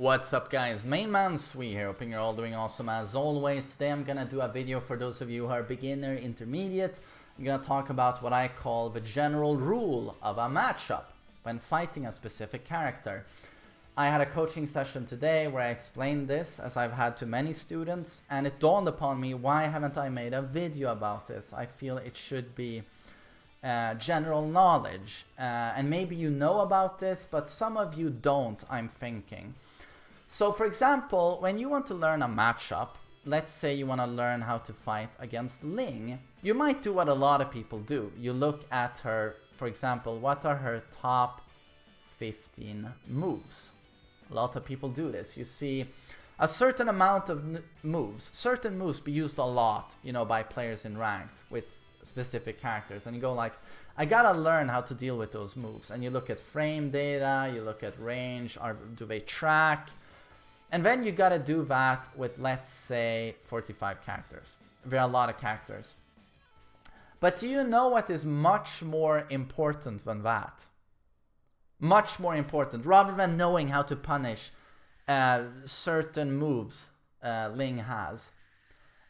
What's up guys, MainManSWE here, hoping you're all doing awesome as always. Today I'm gonna do a video for those of you who are beginner, intermediate. I'm gonna talk about what I call the general rule of a matchup when fighting a specific character. I had a coaching session today where I explained this, as I've had to many students, and it dawned upon me, why haven't I made a video about this? I feel it should be general knowledge, and maybe you know about this, but some of you don't, I'm thinking. So for example, when you want to learn a matchup, let's say you want to learn how to fight against Ling, you might do what a lot of people do. You look at her, for example, what are her top 15 moves? A lot of people do this. You see a certain amount of moves, certain moves be used a lot, you know, by players in ranked with specific characters, and you go like, I gotta learn how to deal with those moves. And you look at frame data, you look at range, or do they track? And then you gotta do that with, let's say, 45 characters. There are a lot of characters. But do you know what is much more important than that? Much more important, rather than knowing how to punish certain moves Ling has.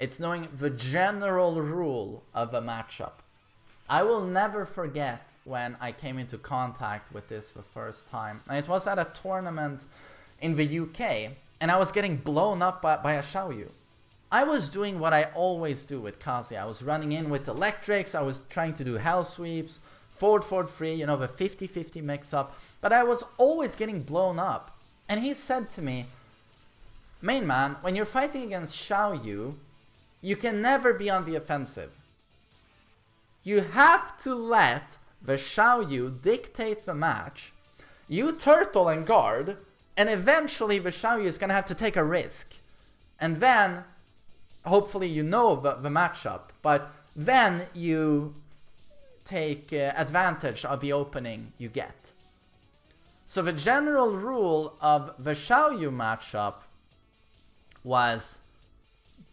It's knowing the general rule of a matchup. I will never forget when I came into contact with this the first time. And it was at a tournament in the UK, and I was getting blown up by a Xiaoyu. I was doing what I always do with Kaisa. I was running in with electrics, I was trying to do hell sweeps, forward free, you know, the 50-50 mix up, but I was always getting blown up. And he said to me, main man, when you're fighting against Xiaoyu, you can never be on the offensive. You have to let the Xiaoyu dictate the match. You turtle and guard, and eventually the Xiaoyu is going to have to take a risk. And then, hopefully you know the matchup, but then you take advantage of the opening you get. So the general rule of the Xiaoyu matchup was,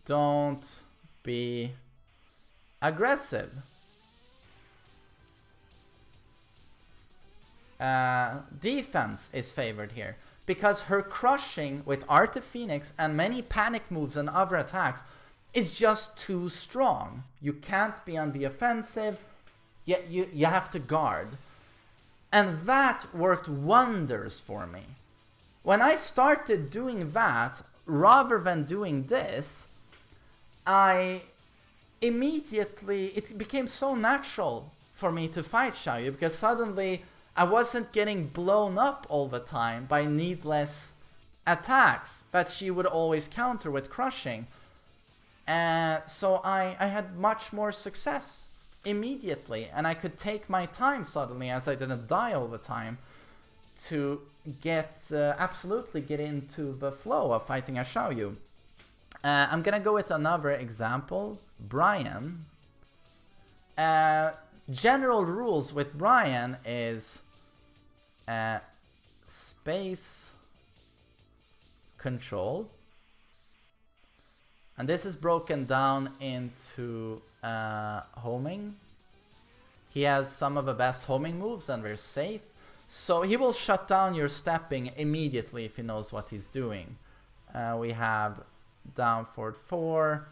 don't be aggressive. Defense is favored here, because her crushing with Art of Phoenix and many panic moves and other attacks is just too strong. You can't be on the offensive, yet you have to guard. And that worked wonders for me. When I started doing that, rather than doing this, I immediately, it became so natural for me to fight Xiaoyu, because suddenly I wasn't getting blown up all the time by needless attacks that she would always counter with crushing. So I had much more success immediately, and I could take my time suddenly, as I didn't die all the time, to absolutely get into the flow of fighting a Xiaoyu. I'm gonna go with another example, Bryan. General rules with Bryan is space control, and this is broken down into homing. He has some of the best homing moves and they're safe, so he will shut down your stepping immediately if he knows what he's doing. We have down forward 4,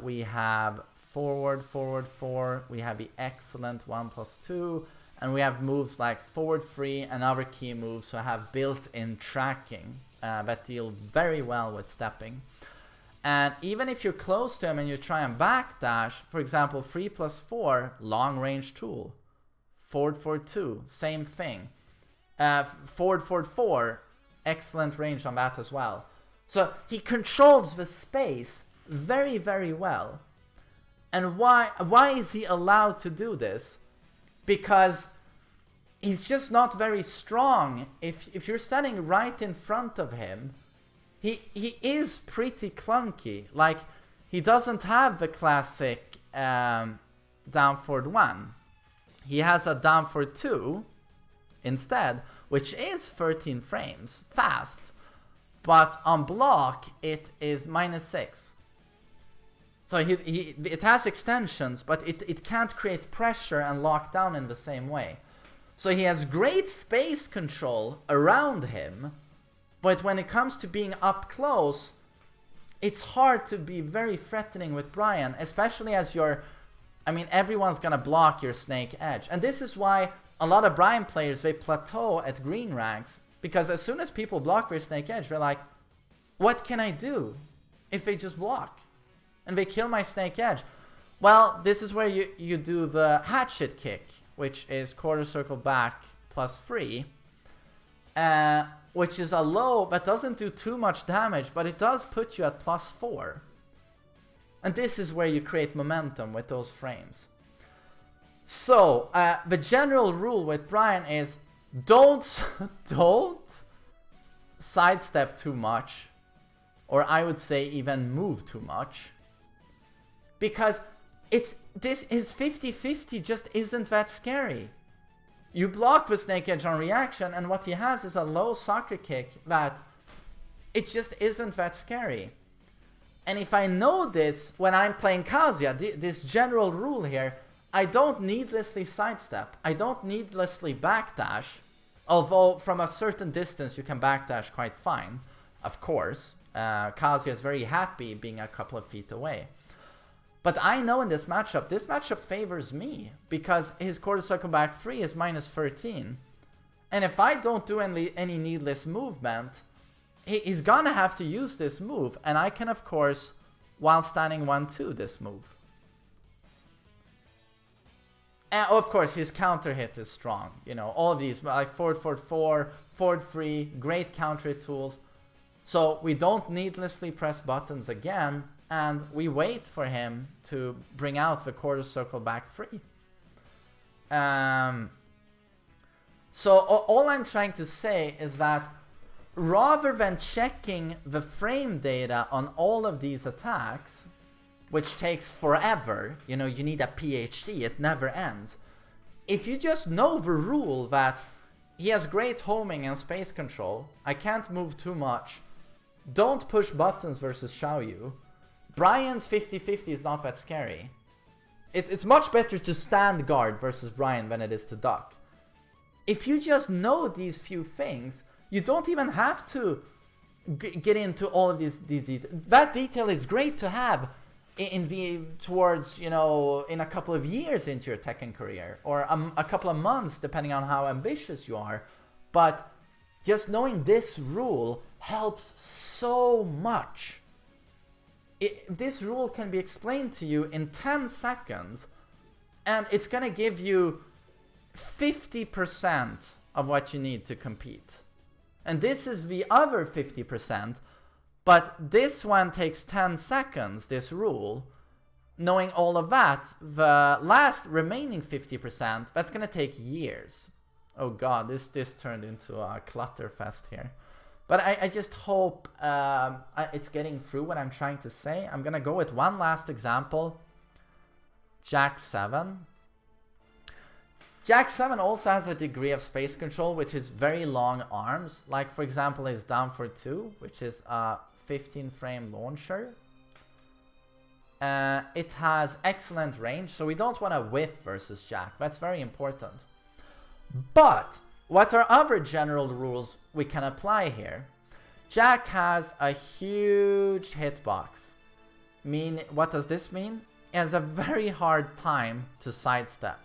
we have forward 4, we have the excellent 1+2, and we have moves like forward 3 and other key moves who have built-in tracking that deal very well with stepping. And even if you're close to him and you try and backdash, for example 3+4, long range tool, forward 2, same thing, forward 4, excellent range on that as well. So he controls the space very, very well. And why is he allowed to do this? Because he's just not very strong. If you're standing right in front of him, he is pretty clunky. Like, he doesn't have the classic down forward 1. He has a down forward 2 instead, which is 13 frames fast. But on block, it is -6. So it has extensions, but it can't create pressure and lock down in the same way. So he has great space control around him, But when it comes to being up close, it's hard to be very threatening with Bryan, especially as you're, I mean, everyone's gonna block your snake edge. And this is why a lot of Bryan players, they plateau at green ranks, because as soon as people block their snake edge, they're like, what can I do if they just block? And they kill my snake edge. Well, this is where you do the hatchet kick, which is quarter circle back +3, which is a low that doesn't do too much damage, but it does put you at +4. And this is where you create momentum with those frames. So, the general rule with Bryan is don't sidestep too much, or I would say even move too much, because this is 50-50 just isn't that scary. You block the snake edge on reaction, and what he has is a low soccer kick that it just isn't that scary. And if I know this when I'm playing Kaisa, this general rule here, I don't needlessly sidestep. I don't needlessly backdash, although from a certain distance you can backdash quite fine, of course. Kaisa is very happy being a couple of feet away. But I know in this matchup favors me, because his quarter circle back 3 is -13. And if I don't do any needless movement, he's gonna have to use this move, and I can of course, while standing 1-2, this move. And of course his counter hit is strong, you know, all of these, like forward 4, forward 3, great counter hit tools. So we don't needlessly press buttons again, and we wait for him to bring out the quarter circle back 3. So all I'm trying to say is that rather than checking the frame data on all of these attacks, which takes forever, you know, you need a PhD, it never ends. If you just know the rule that he has great homing and space control, I can't move too much, don't push buttons versus Xiaoyu, Bryan's 50-50 is not that scary. It's much better to stand guard versus Bryan than it is to duck. If you just know these few things, you don't even have to get into all of these details. That detail is great to have towards, you know, in a couple of years into your Tekken career, or a couple of months, depending on how ambitious you are. But just knowing this rule helps so much. This rule can be explained to you in 10 seconds, and it's gonna give you 50% of what you need to compete. And this is the other 50%, but this one takes 10 seconds, this rule. Knowing all of that, the last remaining 50%, that's gonna take years. Oh god, this turned into a clutter fest here. But I just hope it's getting through what I'm trying to say. I'm gonna go with one last example. Jack 7. Jack 7 also has a degree of space control, which is very long arms. Like, for example, his down for 2, which is a 15 frame launcher. It has excellent range, so we don't want to whiff versus Jack. That's very important. But what are other general rules we can apply here? Jack has a huge hitbox. What does this mean? He has a very hard time to sidestep.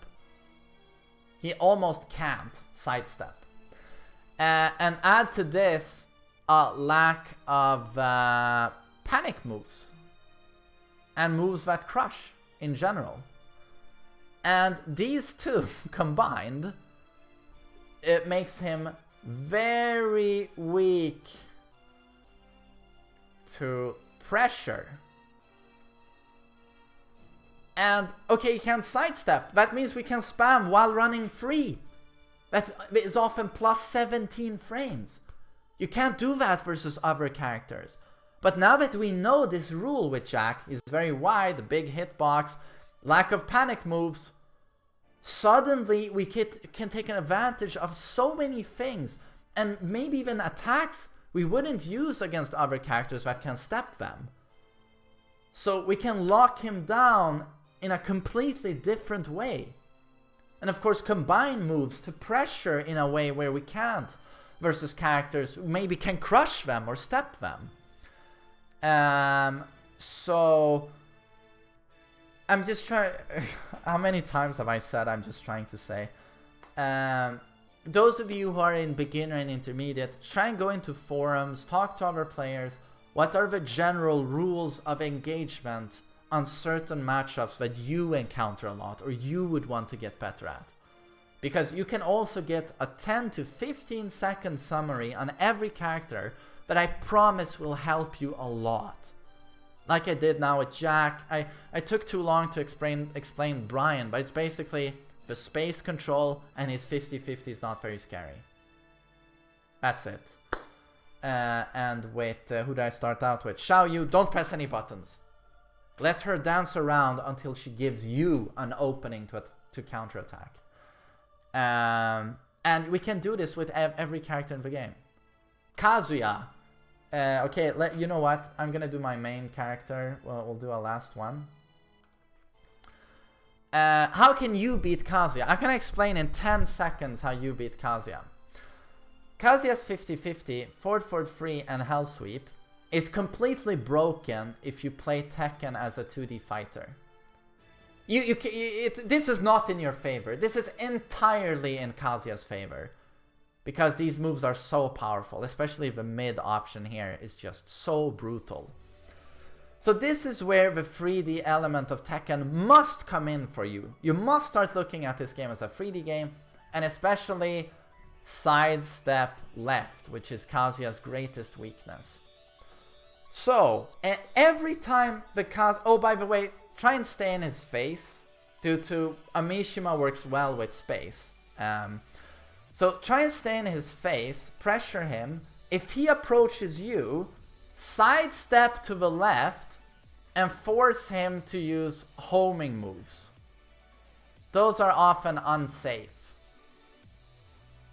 He almost can't sidestep. And add to this a lack of panic moves. And moves that crush in general. And these two combined, it makes him very weak to pressure. And okay, he can sidestep. That means we can spam while running free. That is often plus 17 frames. You can't do that versus other characters. But now that we know this rule with Jack, he's very wide, big hitbox, lack of panic moves, suddenly we can take an advantage of so many things, and maybe even attacks we wouldn't use against other characters that can step them. So we can lock him down in a completely different way. And of course combine moves to pressure in a way where we can't. versus characters who maybe can crush them or step them. So I'm just trying. How many times have I said I'm just trying to say? Those of you who are in beginner and intermediate, try and go into forums, talk to other players. What are the general rules of engagement on certain matchups that you encounter a lot or you would want to get better at? Because you can also get a 10 to 15 second summary on every character that I promise will help you a lot. Like I did now with Jack. I took too long to explain Bryan, but it's basically the space control and his 50-50 is not very scary. That's it. And with, who did I start out with? Xiao Yu, don't press any buttons. Let her dance around until she gives you an opening to counterattack. And we can do this with every character in the game. Kazuya. Okay, you know what? I'm gonna do my main character. Well, we'll do a last one. How can you beat Kazuya? I'm gonna explain in 10 seconds how you beat Kazuya. Kazuya's 50-50, forward 3 and hell sweep is completely broken if you play Tekken as a 2D fighter. This is not in your favor. This is entirely in Kazuya's favor. Because these moves are so powerful, especially the mid option here is just so brutal. So this is where the 3D element of Tekken must come in for you. You must start looking at this game as a 3D game, and especially sidestep left, which is Kazuya's greatest weakness. So, every time the oh, by the way, try and stay in his face, due to Amishima works well with space. So try and stay in his face, pressure him. If he approaches you, sidestep to the left and force him to use homing moves. Those are often unsafe.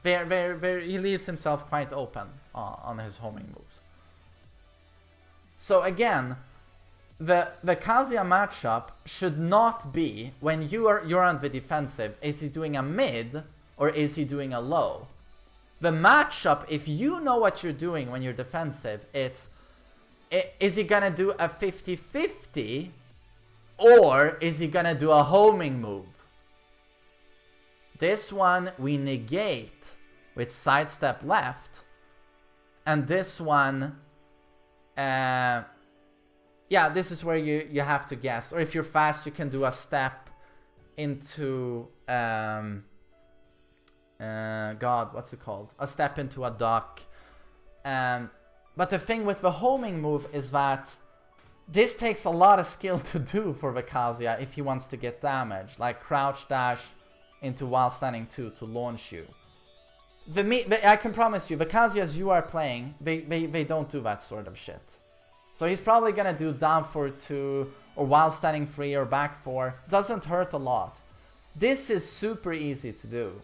He leaves himself quite open on his homing moves. So again, the Kazuya matchup should not be when you're on the defensive. Is he doing a mid or is he doing a low? The matchup, if you know what you're doing when you're defensive, is he gonna do a 50-50 or is he gonna do a homing move? This one we negate with sidestep left, and this one, yeah, this is where you have to guess. Or if you're fast, you can do a step into, God, what's it called? A step into a duck. But the thing with the homing move is that this takes a lot of skill to do for the Kazuya if he wants to get damage, like crouch dash into while standing 2 to launch you. I can promise you, the Kazuyas you are playing, they don't do that sort of shit. So he's probably gonna do down forward 2 or while standing 3 or back 4. Doesn't hurt a lot. This is super easy to do.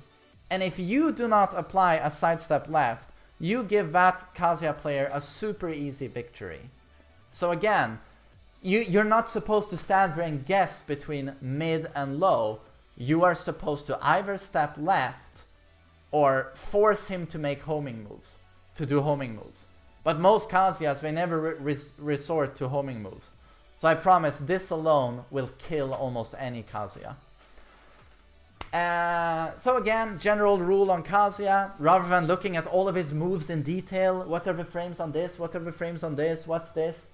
And if you do not apply a sidestep left, you give that Kazuya player a super easy victory. So again, you're not supposed to stand there and guess between mid and low. You are supposed to either step left or force him to make homing moves, to do homing moves. But most Kazuyas, they never resort to homing moves. So I promise this alone will kill almost any Kazuya. So again, general rule on Kazuya, rather than looking at all of his moves in detail, what are the frames on this, what are the frames on this, what's this?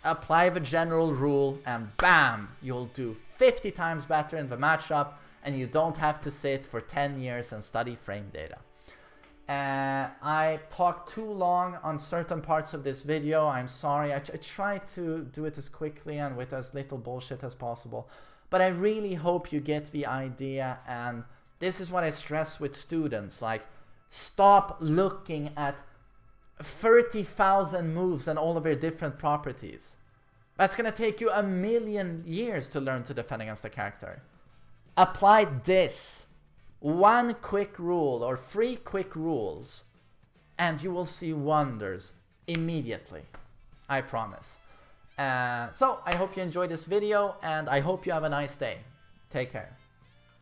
Apply the general rule and bam, you'll do 50 times better in the matchup and you don't have to sit for 10 years and study frame data. I talked too long on certain parts of this video, I'm sorry. I tried to do it as quickly and with as little bullshit as possible. But I really hope you get the idea, and this is what I stress with students, like stop looking at 30,000 moves and all of their different properties. That's gonna take you a million years to learn to defend against a character. Apply this, one quick rule or 3 quick rules, and you will see wonders immediately, I promise. So I hope you enjoyed this video and I hope you have a nice day. Take care.